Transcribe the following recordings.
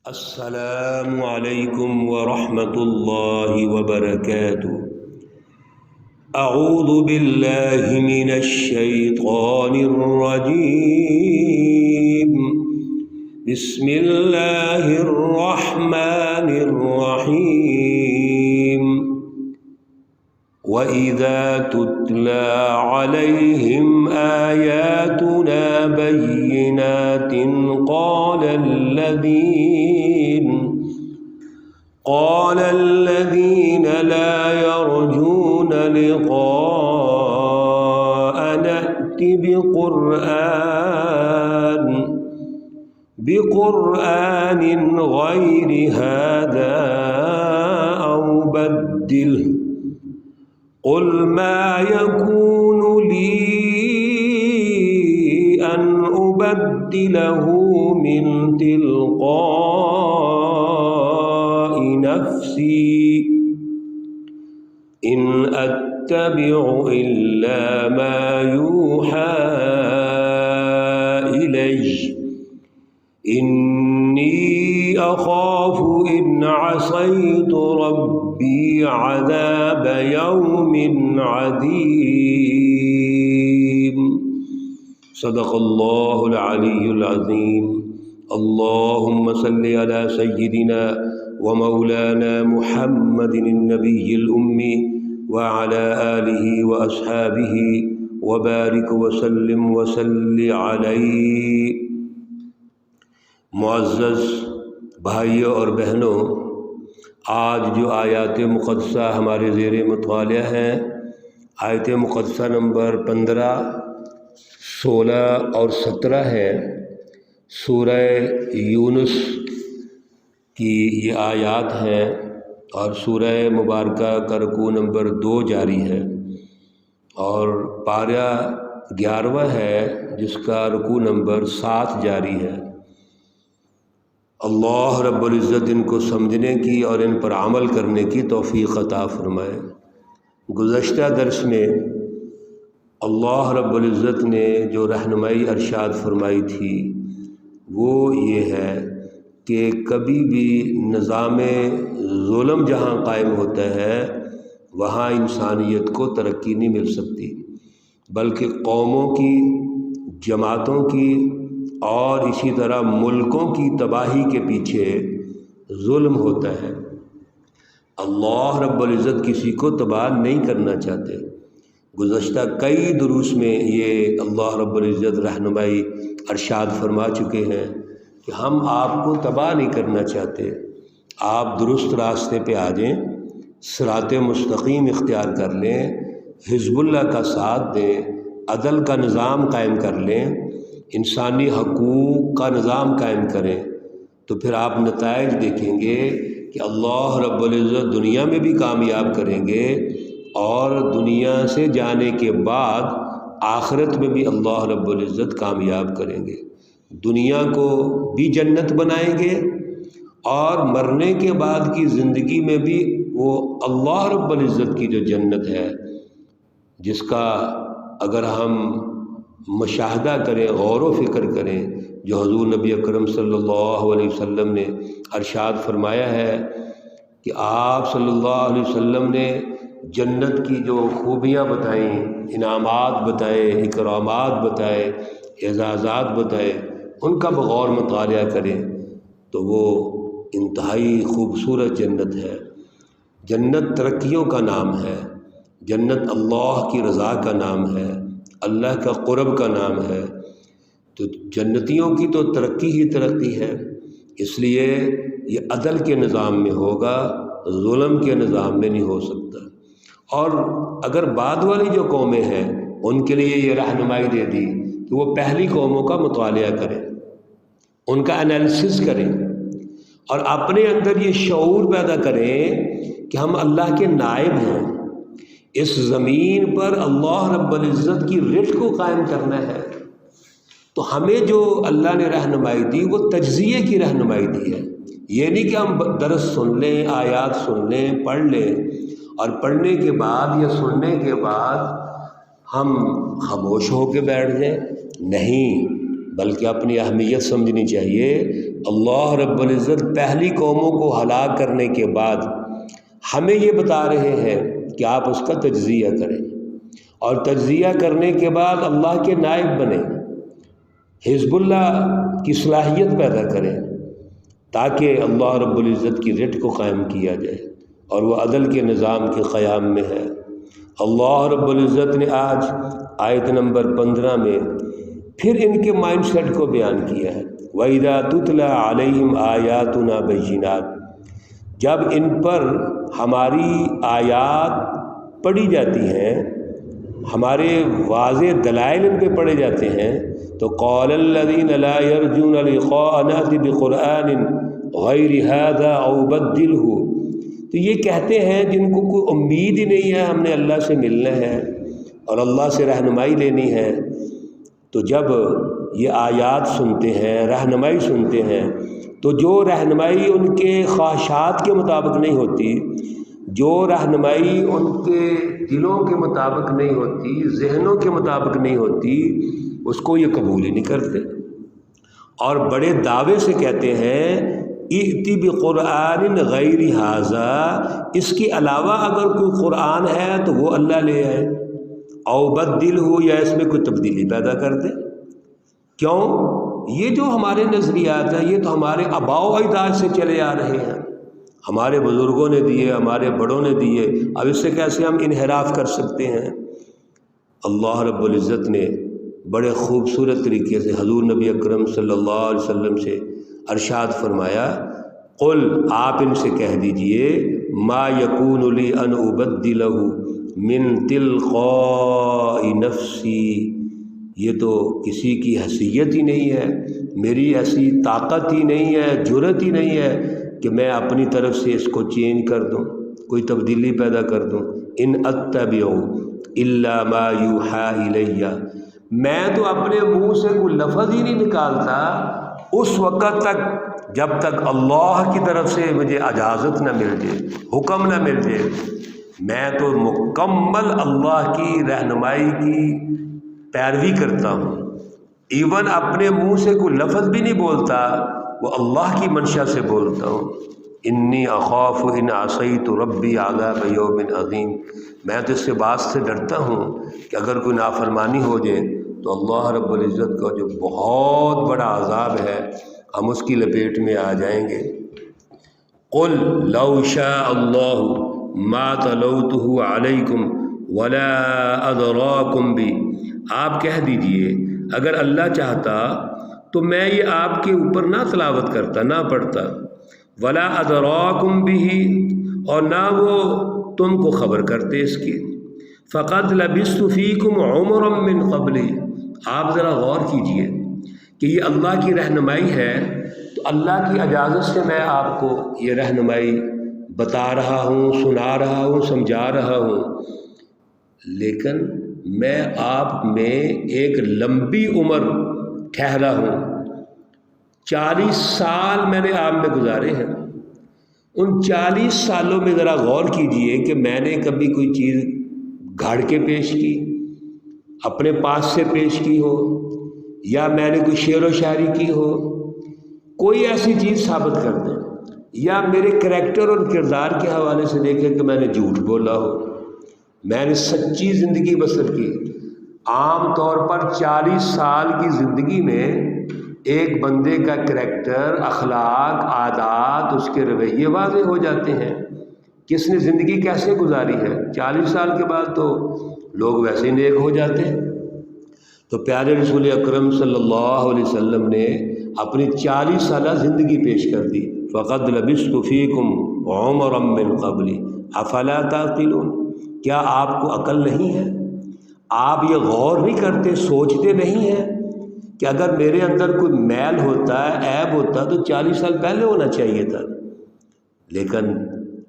السلام علیکم ورحمۃ اللہ وبرکاتہ۔ اعوذ باللہ من الشیطان الرجیم، بسم اللہ الرحمن الرحیم۔ وَإِذَا تُتْلَى عَلَيْهِمْ آيَاتُنَا بَيِّنَاتٍ قَالَ الَّذِينَ لَا يَرْجُونَ لِقَاءَنَا ائْتِ بِقُرْآنٍ غَيْرِ هَذَا أَوْ بَدِّلْهُ قُلْ مَا يَكُونُ لِي أَنْ أُبَدِّلَهُ مِنْ تِلْقَاءِ نَفْسِي إِنْ أَتَّبِعُ إِلَّا مَا يُوحَى إِلَيَّ إِنِّي أَخَافُ إِنْ عَصَيْتُ رَبِّي عَذَابَ يَوْمٍ عَظِيمٍ۔ صدق اللہ العلی العظیم۔ اللہم صل علی سیدنا ومولانا محمد النبی الأمی وعلى آلہ واصحابہ وبارک وسلم وصلی علیہ۔ معزز بھائیوں اور بہنوں، آج جو آیات مقدسہ ہمارے زیر مطالعہ ہیں، آیت مقدسہ نمبر 15، 16 اور 17 ہے۔ سورہ یونس کی یہ آیات ہیں اور سورہ مبارکہ کا رکوع نمبر 2 جاری ہے، اور پارہ 11واں ہے جس کا رکوع نمبر 7 جاری ہے۔ اللہ رب العزت ان کو سمجھنے کی اور ان پر عمل کرنے کی توفیق عطا فرمائے۔ گزشتہ درس میں اللہ رب العزت نے جو رہنمائی ارشاد فرمائی تھی وہ یہ ہے کہ کبھی بھی نظام ظلم جہاں قائم ہوتا ہے وہاں انسانیت کو ترقی نہیں مل سکتی، بلکہ قوموں کی، جماعتوں کی اور اسی طرح ملکوں کی تباہی کے پیچھے ظلم ہوتا ہے۔ اللہ رب العزت کسی کو تباہ نہیں کرنا چاہتے۔ گزشتہ کئی دروس میں یہ اللہ رب العزت رہنمائی ارشاد فرما چکے ہیں کہ ہم آپ کو تباہ نہیں کرنا چاہتے، آپ درست راستے پہ آ جائیں، صراط مستقیم اختیار کر لیں، حزب اللہ کا ساتھ دیں، عدل کا نظام قائم کر لیں، انسانی حقوق کا نظام قائم کریں، تو پھر آپ نتائج دیکھیں گے کہ اللہ رب العزت دنیا میں بھی کامیاب کریں گے، اور دنیا سے جانے کے بعد آخرت میں بھی اللہ رب العزت کامیاب کریں گے۔ دنیا کو بھی جنت بنائیں گے، اور مرنے کے بعد کی زندگی میں بھی وہ اللہ رب العزت کی جو جنت ہے، جس کا اگر ہم مشاہدہ کریں، غور و فکر کریں، جو حضور نبی اکرم صلی اللہ علیہ وسلم نے ارشاد فرمایا ہے کہ آپ صلی اللہ علیہ وسلم نے جنت کی جو خوبیاں بتائیں، انعامات بتائے، اکرامات بتائے، اعزازات بتائے، ان کا بغور مطالعہ کریں تو وہ انتہائی خوبصورت جنت ہے۔ جنت ترقیوں کا نام ہے، جنت اللہ کی رضا کا نام ہے، اللہ کا قرب کا نام ہے۔ تو جنتیوں کی تو ترقی ہی ترقی ہے، اس لیے یہ عدل کے نظام میں ہوگا، ظلم کے نظام میں نہیں ہو سکتا۔ اور اگر بعد والی جو قومیں ہیں ان کے لیے یہ رہنمائی دے دی کہ وہ پہلی قوموں کا مطالعہ کریں، ان کا انالیسس کریں، اور اپنے اندر یہ شعور پیدا کریں کہ ہم اللہ کے نائب ہیں، اس زمین پر اللہ رب العزت کی رٹ کو قائم کرنا ہے۔ تو ہمیں جو اللہ نے رہنمائی دی وہ تجزیے کی رہنمائی دی ہے، یہ نہیں کہ ہم درس سن لیں، آیات سن لیں، پڑھ لیں، اور پڑھنے کے بعد یا سننے کے بعد ہم خاموش ہو کے بیٹھ جائیں۔ نہیں، بلکہ اپنی اہمیت سمجھنی چاہیے اللہ رب العزت پہلی قوموں کو ہلاک کرنے کے بعد ہمیں یہ بتا رہے ہیں کہ آپ اس کا تجزیہ کریں، اور تجزیہ کرنے کے بعد اللہ کے نائب بنیں، حزب اللہ کی صلاحیت پیدا کریں، تاکہ اللہ رب العزت کی رٹ کو قائم کیا جائے، اور وہ عدل کے نظام کے قیام میں ہے۔ اللہ رب العزت نے آج آیت نمبر 15 میں پھر ان کے مائنڈ سیٹ کو بیان کیا ہے۔ وَإِذَا تُتْلَى عَلَيْهِمْ آيَاتُنَا بَيِّنَاتٍ، جب ان پر ہماری آیات پڑھی جاتی ہیں، ہمارے واضح دلائل ان پہ پڑھے جاتے ہیں، تو قَالَ الَّذِينَ لَا يَرْجُونَ لِقَاءَنَا ائْتِ بِقُرْآنٍ غَيْرِ هَذَا أَوْ بَدِّلْهُ، تو یہ کہتے ہیں جن کو کوئی امید ہی نہیں ہے ہم نے اللہ سے ملنا ہے اور اللہ سے رہنمائی لینی ہے، تو جب یہ آیات سنتے ہیں، رہنمائی سنتے ہیں، تو جو رہنمائی ان کے خواہشات کے مطابق نہیں ہوتی، جو رہنمائی ان کے دلوں کے مطابق نہیں ہوتی، ذہنوں کے مطابق نہیں ہوتی، اس کو یہ قبول ہی نہیں کرتے، اور بڑے دعوے سے کہتے ہیں ائتی بقرآن غیر ھذا، اس کے علاوہ اگر کوئی قرآن ہے تو وہ اللہ لے آئے، او بدلہ، یا اس میں کوئی تبدیلی پیدا کر دے۔ کیوں؟ یہ جو ہمارے نظریات ہیں یہ تو ہمارے آباء و اجداد سے چلے آ رہے ہیں، ہمارے بزرگوں نے دیے، ہمارے بڑوں نے دیے، اب اس سے کیسے ہم انحراف کر سکتے ہیں؟ اللہ رب العزت نے بڑے خوبصورت طریقے سے حضور نبی اکرم صلی اللہ علیہ وسلم سے ارشاد فرمایا، قل، آپ ان سے کہہ دیجئے، ما یکون لی ان ابدلہ من تلقاء نفسی، یہ تو کسی کی حیثیت ہی نہیں ہے، میری ایسی طاقت ہی نہیں ہے، جرأت ہی نہیں ہے کہ میں اپنی طرف سے اس کو چینج کر دوں، کوئی تبدیلی پیدا کر دوں۔ ان اتبع الا ما یوحی الیہ، میں تو اپنے منہ سے کوئی لفظ ہی نہیں نکالتا اس وقت تک جب تک اللہ کی طرف سے مجھے اجازت نہ مل جائے، حکم نہ مل جائے، میں تو مکمل اللہ کی رہنمائی کی پیروی کرتا ہوں، ایون اپنے منہ سے کوئی لفظ بھی نہیں بولتا، وہ اللہ کی منشا سے بولتا ہوں۔ انی اخاف ان عصیت ربی عذاب یوم عظیم، میں تو اس سے بات سے ڈرتا ہوں کہ اگر کوئی نافرمانی ہو جائے تو اللہ رب العزت کا جو بہت بڑا عذاب ہے ہم اس کی لپیٹ میں آ جائیں گے۔ قل لو شاء اللہ ما تلوتہ علیکم ولا ادراکم بی، آپ کہہ دیجئے اگر اللہ چاہتا تو میں یہ آپ کے اوپر نہ تلاوت کرتا، نہ پڑھتا، ولا ادراکم بھی، اور نہ وہ تم کو خبر کرتے اس کی، فقد لبثت فیکم عمرا من قبلی، آپ ذرا غور کیجئے کہ یہ اللہ کی رہنمائی ہے تو اللہ کی اجازت سے میں آپ کو یہ رہنمائی بتا رہا ہوں، سنا رہا ہوں، سمجھا رہا ہوں، لیکن میں آپ میں ایک لمبی عمر ٹھہرا ہوں، 40 سال میں نے آپ میں گزارے ہیں، ان 40 سالوں میں ذرا غور کیجئے کہ میں نے کبھی کوئی چیز گھڑ کے پیش کی، اپنے پاس سے پیش کی ہو، یا میں نے کوئی شعر و شاعری کی ہو، کوئی ایسی چیز ثابت کر دیں، یا میرے کریکٹر اور کردار کے حوالے سے دیکھیں کہ میں نے جھوٹ بولا ہو، میں نے سچی زندگی بسر کی۔ عام طور پر 40 سال کی زندگی میں ایک بندے کا کریکٹر، اخلاق، عادات، اس کے رویے واضح ہو جاتے ہیں، کس نے زندگی کیسے گزاری ہے۔ 40 سال کے بعد تو لوگ ویسے ہی نیک ہو جاتے ہیں۔ تو پیارے رسول اکرم صلی اللہ علیہ وسلم نے اپنی 40 سالہ زندگی پیش کر دی، فقد لبثت فیکم عمرا من قبلی افلا تعقلون، کیا آپ کو عقل نہیں ہے؟ آپ یہ غور نہیں کرتے، سوچتے نہیں ہیں کہ اگر میرے اندر کوئی میل ہوتا ہے، عیب ہوتا تو 40 سال پہلے ہونا چاہیے تھا، لیکن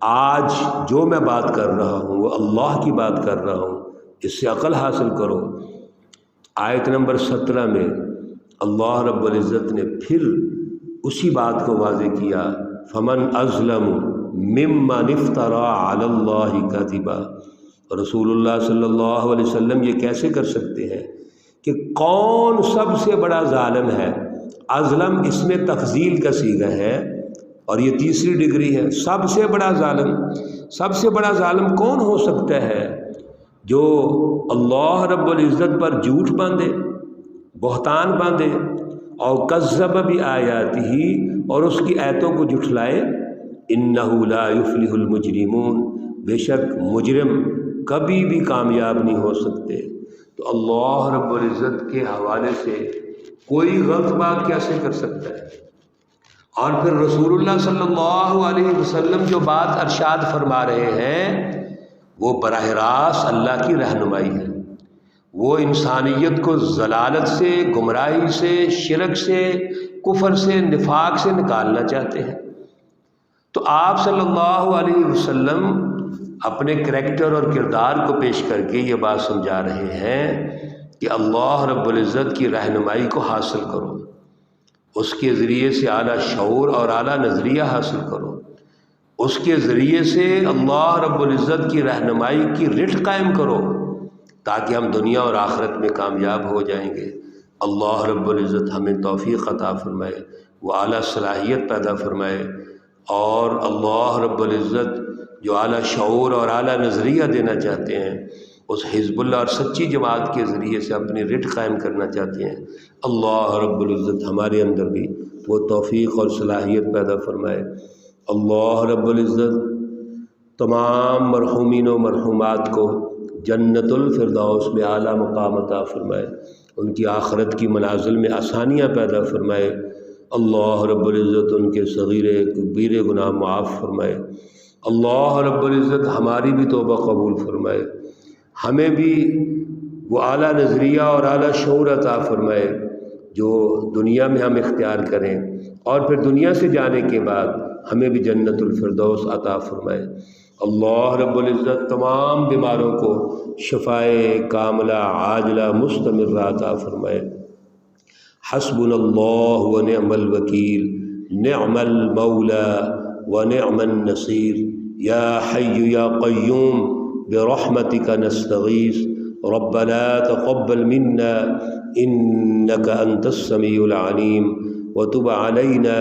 آج جو میں بات کر رہا ہوں وہ اللہ کی بات کر رہا ہوں، اس سے عقل حاصل کرو۔ آیت نمبر 17 میں اللہ رب العزت نے پھر اسی بات کو واضح کیا، فمن اظلم ممن افترى علی اللہ کذبا، رسول اللہ صلی اللہ علیہ وسلم یہ کیسے کر سکتے ہیں کہ کون سب سے بڑا ظالم ہے اظلم اس میں تفضیل کا صیغہ ہے اور یہ تیسری ڈگری ہے۔ سب سے بڑا ظالم کون ہو سکتا ہے؟ جو اللہ رب العزت پر جھوٹ باندھے، بہتان باندھے، اور کذب بآیاتہ، اور اس کی آیتوں کو جھٹلائے۔ انہ لا یفلح المجرمون، بے شک مجرم کبھی بھی کامیاب نہیں ہو سکتے۔ تو اللہ رب العزت کے حوالے سے کوئی غلط بات کیسے کر سکتا ہے؟ اور پھر رسول اللہ صلی اللہ علیہ وسلم جو بات ارشاد فرما رہے ہیں وہ براہ راست اللہ کی رہنمائی ہے۔ وہ انسانیت کو ضلالت سے، گمراہی سے، شرک سے، کفر سے، نفاق سے نکالنا چاہتے ہیں۔ تو آپ صلی اللہ علیہ وسلم اپنے کریکٹر اور کردار کو پیش کر کے یہ بات سمجھا رہے ہیں کہ اللہ رب العزت کی رہنمائی کو حاصل کرو، اس کے ذریعے سے اعلیٰ شعور اور اعلیٰ نظریہ حاصل کرو، اس کے ذریعے سے اللہ رب العزت کی رہنمائی کی رٹ قائم کرو تاکہ ہم دنیا اور آخرت میں کامیاب ہو جائیں گے۔ اللہ رب العزت ہمیں توفیق عطا فرمائے، وہ اعلیٰ صلاحیت پیدا فرمائے، اور اللہ رب العزت جو اعلیٰ شعور اور اعلیٰ نظریہ دینا چاہتے ہیں اس حزب اللہ اور سچی جماعت کے ذریعے سے اپنی رٹ قائم کرنا چاہتے ہیں، اللہ رب العزت ہمارے اندر بھی وہ توفیق اور صلاحیت پیدا فرمائے۔ اللہ رب العزت تمام مرحومین و مرحومات کو جنت الفردوس میں اعلیٰ مقام عطا فرمائے، ان کی آخرت کی منازل میں آسانیاں پیدا فرمائے۔ اللہ رب العزت ان کے صغیر کبیر گناہ معاف فرمائے۔ اللہ رب العزت ہماری بھی توبہ قبول فرمائے، ہمیں بھی وہ اعلیٰ نظریہ اور اعلیٰ شعور عطا فرمائے جو دنیا میں ہم اختیار کریں، اور پھر دنیا سے جانے کے بعد ہمیں بھی جنت الفردوس عطا فرمائے۔ اللہ رب العزت تمام بیماروں کو شفائے کاملہ عاجلہ مستمرہ عطا فرمائے۔ حسبنا اللہ ونعم الوکیل، نعم المولا ونعم النصیر، یا حی یا قیوم برحمتک نستغیث، ربنا تقبل منا انک انت السمیع العلیم وتب علینا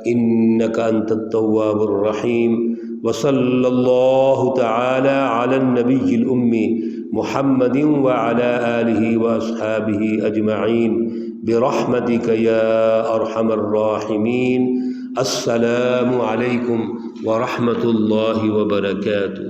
انک انت التواب الرحیم، وصلی اللہ تعالی علی النبی الأمی محمد وعلی آلہ واصحابہ اجمعین برحمتک یا ارحم الراحمین۔ السلام علیکم ورحمۃ اللہ وبرکاتہ۔